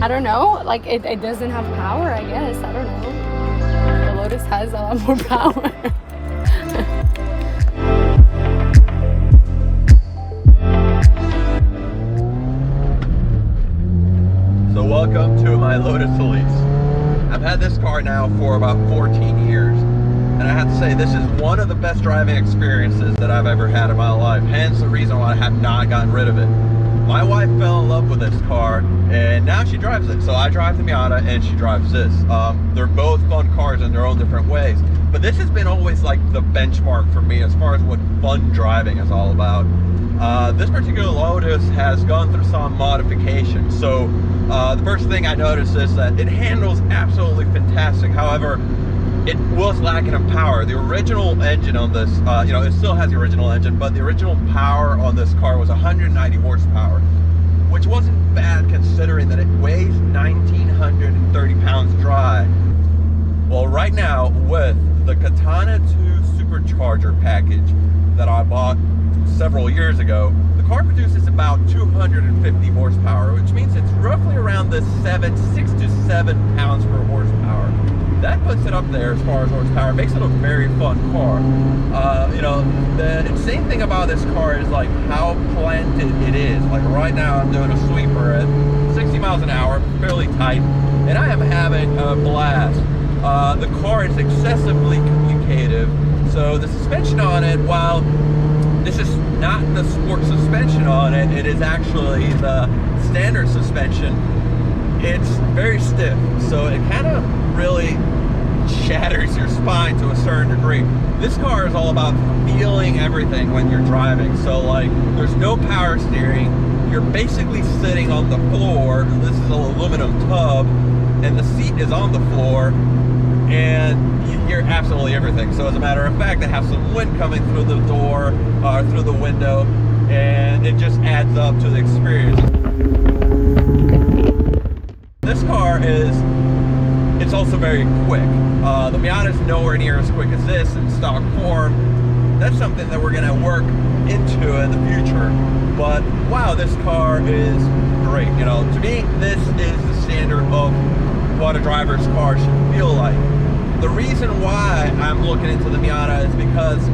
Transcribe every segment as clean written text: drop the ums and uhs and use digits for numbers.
I don't know, like it doesn't have power, I guess. I don't know. The Lotus has a lot more power. So welcome to my Lotus Elise. I've had this car now for about 14 years, and I have to say this is one of the best driving experiences that I've ever had in my life, hence the reason why I have not gotten rid of it. My wife fell in love with this car, and now she drives it. So I drive the Miata, and she drives this. They're both fun cars in their own different ways, but this has been always like the benchmark for me as far as what fun driving is all about. This particular Lotus has gone through some modifications. So the first thing I noticed is that it handles absolutely fantastic. However, it was lacking in power. The original engine on this, it still has the original engine, but the original power on this car was 190 horsepower, which wasn't bad considering that it weighs 1,930 pounds dry. Well, right now, with the Pt.2 supercharger package that I bought several years ago, the car produces about 250 horsepower, which means it's roughly around the 6 to 7 pounds per horsepower. That puts it up there as far as horsepower. Makes it a very fun car. The insane thing about this car is like how planted it is. Like right now I'm doing a sweeper at 60 miles an hour, fairly tight, and I am having a blast. The car is excessively communicative, so the suspension on it, while this is not the sport suspension on it, it is actually the standard suspension. It's very stiff, so it kind of really shatters your spine to a certain degree. This car is all about feeling everything when you're driving. So like, there's no power steering. You're basically sitting on the floor. This is an aluminum tub, and the seat is on the floor, and you hear absolutely everything. So as a matter of fact, I have some wind coming through the door, through the window, and it just adds up to the experience. This car it's also very quick. The Miata is nowhere near as quick as this in stock form. That's something that we're gonna work into in the future. But wow, this car is great. To me, this is the standard of what a driver's car should feel like. The reason why I'm looking into the Miata is because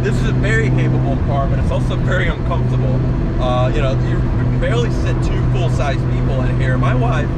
this is a very capable car, but it's also very uncomfortable. You barely sit two full-size people in here. My wife,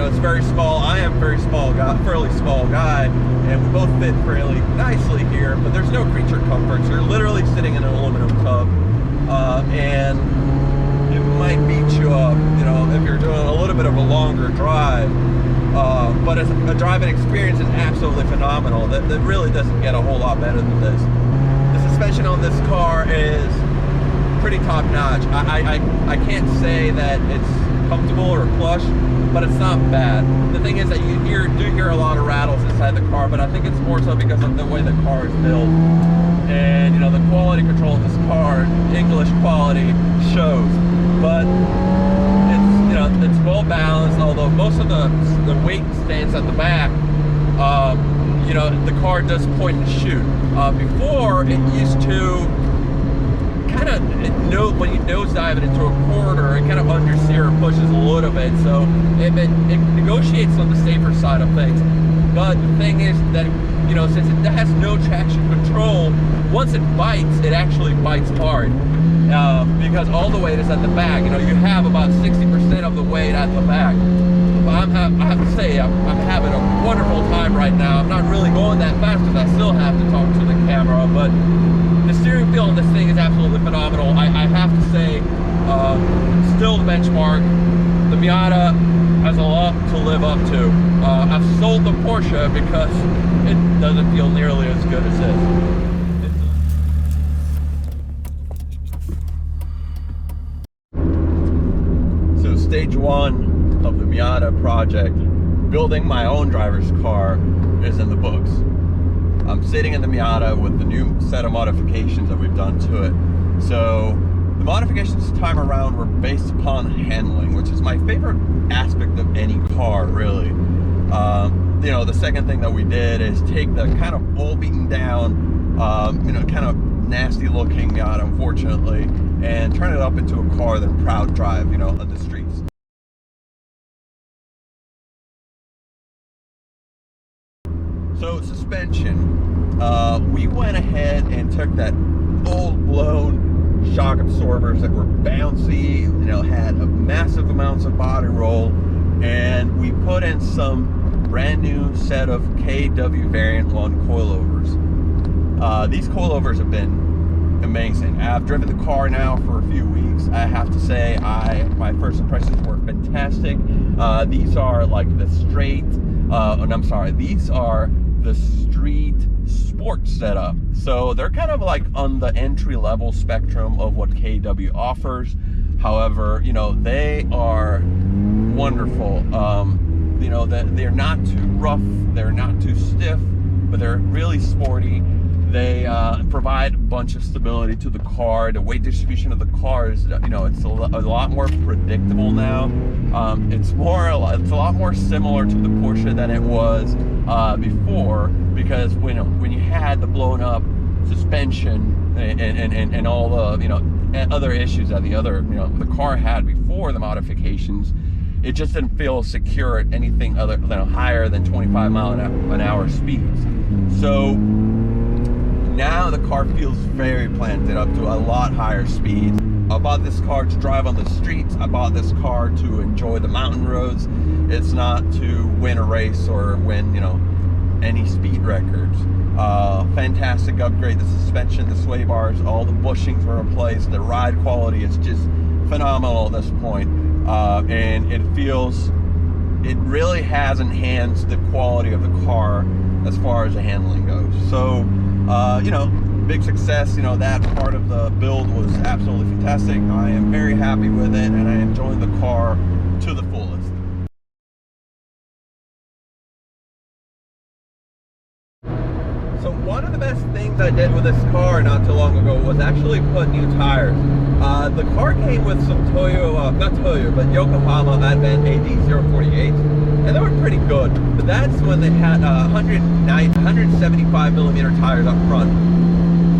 it's very small. I am very small guy, fairly small guy, and we both fit fairly nicely here, but there's no creature comforts. You're literally sitting in an aluminum tub, and it might beat you up, if you're doing a little bit of a longer drive. But as a driving experience is absolutely phenomenal. That really doesn't get a whole lot better than this. The suspension on this car is pretty top notch. I can't say that it's comfortable or plush, but it's not bad. The thing is that you do hear a lot of rattles inside the car, but I think it's more so because of the way the car is built. And the quality control of this car, English quality, shows. But it's well balanced, although most of the weight stands at the back. The car does point and shoot. Before, it used to when you nosedive it into a corner, it kind of understeer or pushes a little bit, so it negotiates on the safer side of things. But the thing is that, since it has no traction control, once it bites, it actually bites hard. Because all the weight is at the back. You have about 60% of the weight at the back. But I have to say, I'm having a wonderful time right now. I'm not really going that fast because I still have to talk to the camera, but the steering feel on this thing is absolutely phenomenal. I have to say, still the benchmark. The Miata has a lot to live up to. I've sold the Porsche because it doesn't feel nearly as good as this. Stage one of the Miata project, building my own driver's car, is in the books. I'm sitting in the Miata with the new set of modifications that we've done to it. So the modifications this time around were based upon handling, which is my favorite aspect of any car, really. The second thing that we did is take the kind of all beaten down, kind of nasty looking Miata, unfortunately, and turn it up into a car that I'm proud to drive, on the streets. So suspension, we went ahead and took that old blown shock absorbers that were bouncy, you know, had a massive amounts of body roll, and we put in some brand new set of KW variant 1 coilovers. These coilovers have been amazing. I've driven the car now for a few weeks. I have to say, my first impressions were fantastic. These are like the straight, these are the street sports setup. So they're kind of like on the entry level spectrum of what KW offers. However, you know, they are wonderful. You know, that they're not too rough, they're not too stiff, but they're really sporty. They provide a bunch of stability to the car. The weight distribution of the car is, you know, it's a lot more predictable now. It's a lot more similar to the Porsche than it was before, because when you had the blown up suspension and all the, you know, other issues that the car had before the modifications, it just didn't feel secure at anything other than higher than 25 mile an hour speeds. So now the car feels very planted up to a lot higher speeds. I bought this car to drive on the streets. I bought this car to enjoy the mountain roads. It's not to win a race or win, you know, any speed records. Fantastic upgrade. The suspension, the sway bars, all the bushings were replaced. The ride quality is just phenomenal at this point. And it really has enhanced the quality of the car as far as the handling goes. So, you know, big success. You know, that part of the build was absolutely fantastic. I am very happy with it, and I am enjoying the car to the fullest. So one of the best things I did with this car not too long ago was actually put new tires. The car came with some Yokohama Advent AD048, and they were pretty good. But that's when they had 175 millimeter tires up front,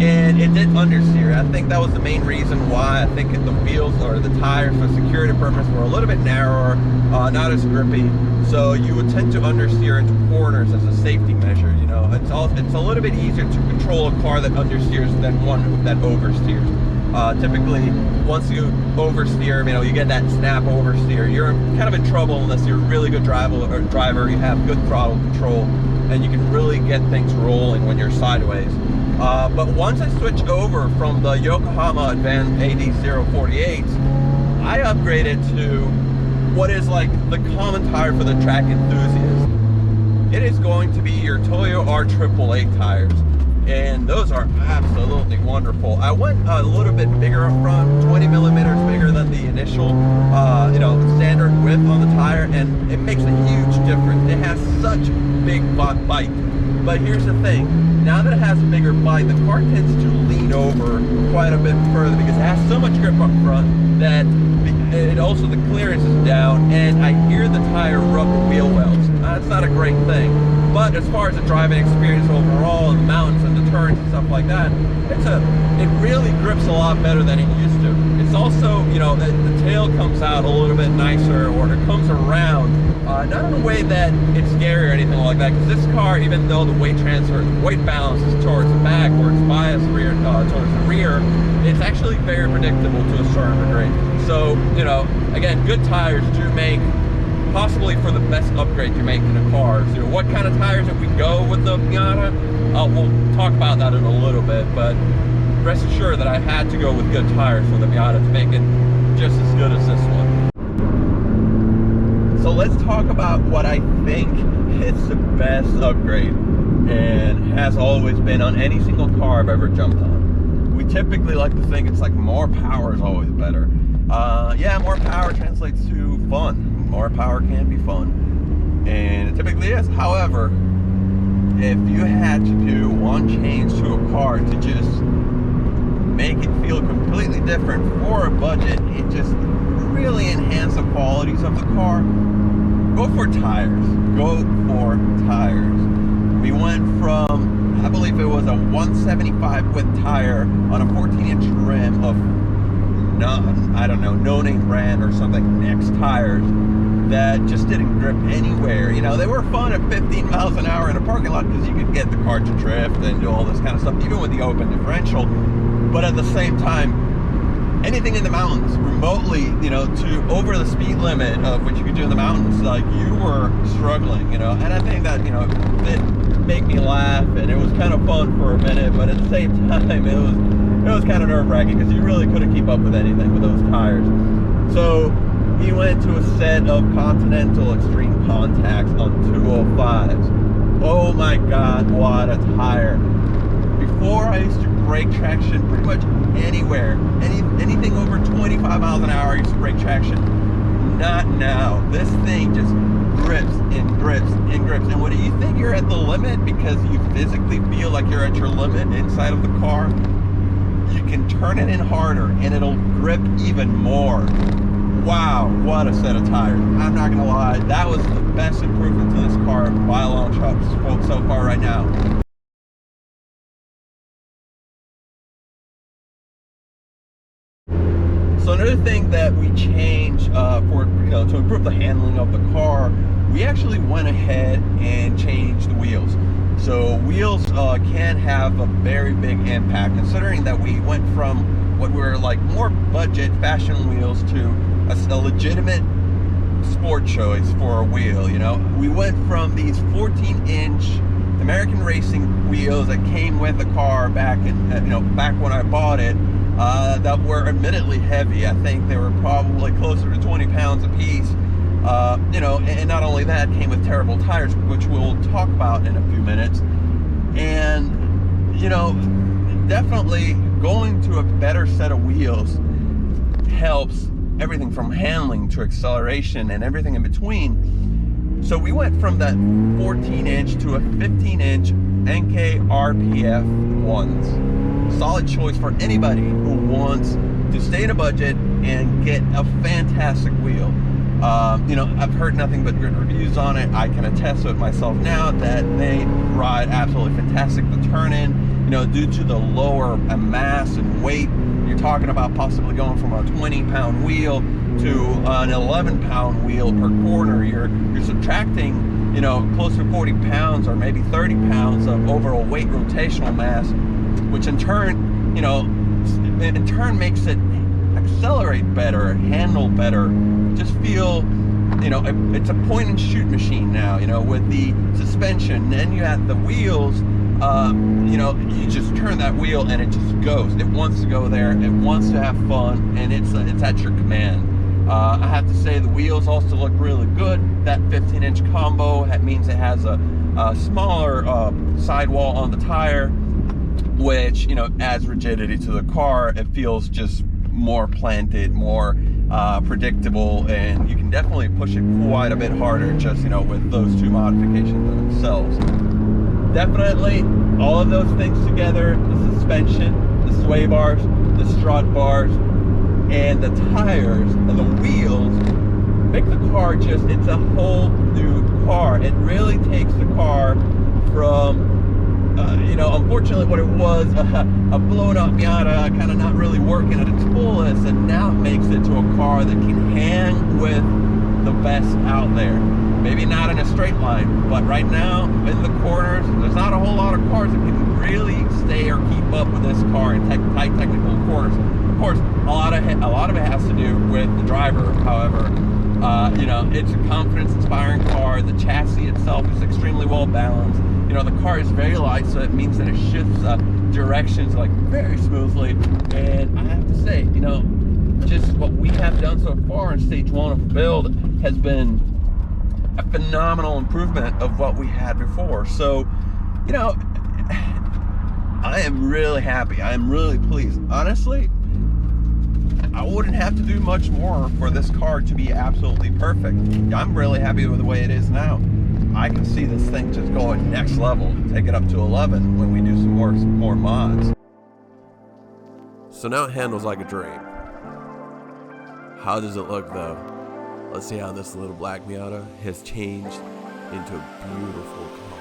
and it did understeer. I think that was the main reason why. I think the wheels or the tires for security purpose were a little bit narrower, not as grippy. So you would tend to understeer into corners as a safety measure. You know, it's a little bit easier to control a car that understeers than one that oversteers. Typically, once you oversteer, you know, you get that snap oversteer, you're kind of in trouble unless you're a really good driver, you have good throttle control, and you can really get things rolling when you're sideways. But once I switched over from the Yokohama Advent AD048s, I upgraded to what is like the common tire for the track enthusiast. It is going to be your Toyo R888 tires, and those are absolutely wonderful. I went a little bit bigger up front, 20 millimeters bigger than the initial, you know, standard width on the tire, and it makes a huge difference. It has such big bite. But here's the thing, now that it has a bigger bite, the car tends to lean over quite a bit further because it has so much grip up front that also the clearance is down, and I hear the tire rub the wheel wells. That's not a great thing. But as far as the driving experience overall, and the mountains and the turns and stuff like that, it really grips a lot better than it used to. It's also, you know, the tail comes out a little bit nicer, or it comes around, not in a way that it's scary or anything like that, because this car, even though the weight transfer, the weight balance is towards the back, or it's biased towards the rear, it's actually very predictable to a certain degree. So, you know, again, good tires do make possibly for the best upgrade you make in a car. So what kind of tires if we go with the Miata? We'll talk about that in a little bit, but rest assured that I had to go with good tires for the Miata to make it just as good as this one. So let's talk about what I think is the best upgrade and has always been on any single car I've ever jumped on. We typically like to think it's like more power is always better. Yeah, more power translates to fun. More power can be fun, and it typically is. However, if you had to do one change to a car to just make it feel completely different for a budget, it just really enhance the qualities of the car, go for tires. Go for tires. We went from, I believe it was a 175 width tire on a 14-inch rim of no name brand or something, Next tires, that just didn't grip anywhere. You know, they were fun at 15 miles an hour in a parking lot because you could get the car to drift and do all this kind of stuff, even with the open differential. But at the same time, anything in the mountains remotely, you know, to over the speed limit of what you could do in the mountains, like, you were struggling, you know. And I think that, you know, it made me laugh, and it was kind of fun for a minute, but at the same time, it was kind of nerve-wracking because you really couldn't keep up with anything with those tires. So he went to a set of Continental Extreme Contacts on 205s. Oh my God, what a tire. Before, I used to brake traction pretty much anywhere. Anything over 25 miles an hour, I used to brake traction. Not now. This thing just grips and grips and grips. And when you think you're at the limit because you physically feel like you're at your limit inside of the car, you can turn it in harder and it'll grip even more. Wow, what a set of tires. I'm not gonna lie, that was the best improvement to this car by a long shot so far right now. So another thing that we changed for, you know, to improve the handling of the car, we actually went ahead and changed the wheels. So wheels can have a very big impact, considering that we went from what were like more budget fashion wheels to a legitimate sport choice for a wheel. You know, we went from these 14-inch American racing wheels that came with the car back in, you know, back when I bought it, that were admittedly heavy. I think they were probably closer to 20 pounds a piece. You know, and not only that, came with terrible tires, which we'll talk about in a few minutes. And, you know, definitely going to a better set of wheels helps everything from handling to acceleration and everything in between. So we went from that 14-inch to a 15-inch NK RPF ones. Solid choice for anybody who wants to stay in a budget and get a fantastic wheel. You know, I've heard nothing but good reviews on it. I can attest to it myself now that they ride absolutely fantastic. The turn-in, you know, due to the lower mass and weight, you're talking about possibly going from a 20-pound wheel to an 11-pound wheel per corner. You're subtracting, you know, close to 40 pounds or maybe 30 pounds of overall weight rotational mass, which in turn, you know, in turn makes it accelerate better, handle better, just feel, you know, it's a point and shoot machine now, you know, with the suspension. Then you have the wheels, you know, you just turn that wheel and it just goes. It wants to go there, it wants to have fun, and it's at your command. I have to say the wheels also look really good. That 15-inch combo, that means it has a smaller sidewall on the tire, which, you know, adds rigidity to the car. It feels just more planted, more predictable, and you can definitely push it quite a bit harder just, you know, with those two modifications themselves. Definitely all of those things together, the suspension, the sway bars, the strut bars, and the tires and the wheels make the car just, it's a whole new car. It really takes the car from you know, unfortunately what it was, a blown up Miata, kind of not really working at its fullest, and now it makes it to a car that can hang with the best out there. Maybe not in a straight line, but right now in the corners, there's not a whole lot of cars that can really stay or keep up with this car in tight technical corners. Of course, a lot of it has to do with the driver. However, you know, it's a confidence-inspiring car. The chassis itself is extremely well balanced. You know, the car is very light, so it means that it shifts directions like very smoothly. And I have to say, you know, just what we have done so far in stage 1 of the build has been a phenomenal improvement of what we had before. So, you know, I am really happy. I am really pleased. Honestly, I wouldn't have to do much more for this car to be absolutely perfect. I'm really happy with the way it is now. I can see this thing just going next level, take it up to 11 when we do some more mods. So now it handles like a dream. How does it look though? Let's see how this little black Miata has changed into a beautiful car.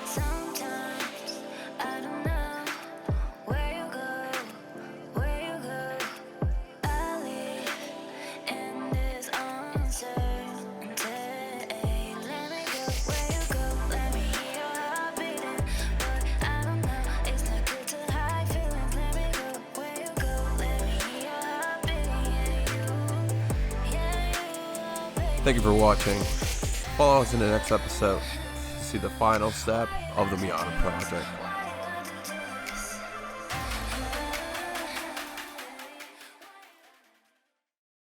Sometimes I don't know where you go. I live in this uncertain Thank you for watching. Follow us in the next episode to see the final step of the Miata project.